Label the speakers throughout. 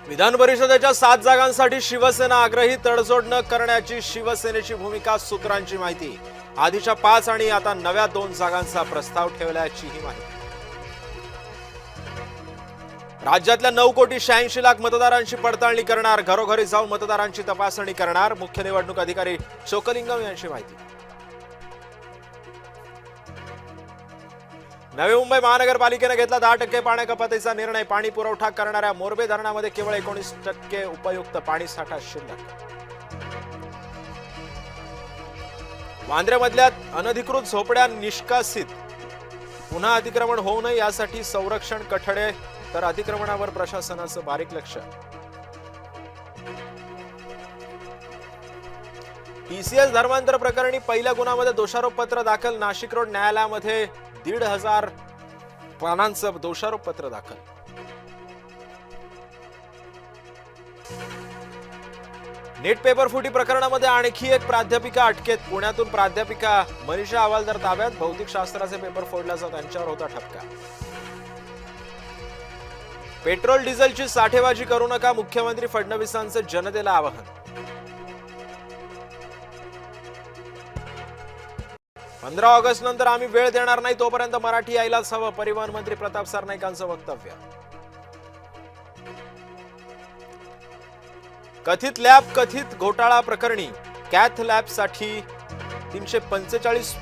Speaker 1: विधान परिषदेच्या 7 जागांसाठी शिवसेना आग्रही, तडजोड न करण्याची शिवसेनेची भूमिका. सूत्रांची माहिती. आधीच्या 5 आणि आता नव्या 2 जागांचा प्रस्ताव ठेवल्याचीही माहिती. राज्यातल्या 9,86,00,000 मतदारांची पडताळणी करणार, घरोघरी जाऊन मतदारांची तपासणी करणार. मुख्य निवडणूक अधिकारी चोकलिंगम यांची माहिती. नवी मुंबई महानगरपालिकेने घेतला 10% पाणीकपातीचा निर्णय. पाणी पुरवठा करणाऱ्या मोरबे धरणामध्ये केवळ 19% उपयुक्त पाणीसाठा शिल्लक. वांद्र्यामधल्या अनधिकृत झोपड्या निष्कासित, पुन्हा अतिक्रमण होऊ नये यासाठी संरक्षण कठडे, तर अतिक्रमणावर प्रशासनाचं बारीक लक्ष. टीसीएस धर्मांतर प्रकरणी पहिल्या गुन्ह्यामध्ये दोषारोपपत्र दाखल. नाशिक रोड न्यायालयामध्ये 1,500 पानांचं दोषारोपपत्र दाखल. नीट पेपर फुटी प्रकरणामध्ये आणखी एक प्राध्यापिका अटकेत. पुण्यातून प्राध्यापिका मनीषा हवालदार ताब्यात. भौतिकशास्त्राचे पेपर फोडल्याचा त्यांच्यावर होता ठपका. पेट्रोल डिझेलची साठेबाजी करू नका, मुख्यमंत्री फडणवीसांचं जनतेला आवाहन. 15 ऑगस्ट नंतर आम्ही वेळ देणार नाही, तोपर्यंत मराठी यायलाच हवं, परिवहन मंत्री प्रताप सरनाईकांचं वक्तव्य. कथित घोटाळा प्रकरणी कॅथ लॅबसाठी 345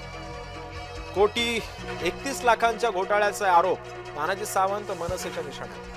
Speaker 1: कोटी 31 लाखांच्या घोटाळ्याचा आरोप. तानाजी सावंत मनसेच्या निशाण्यात.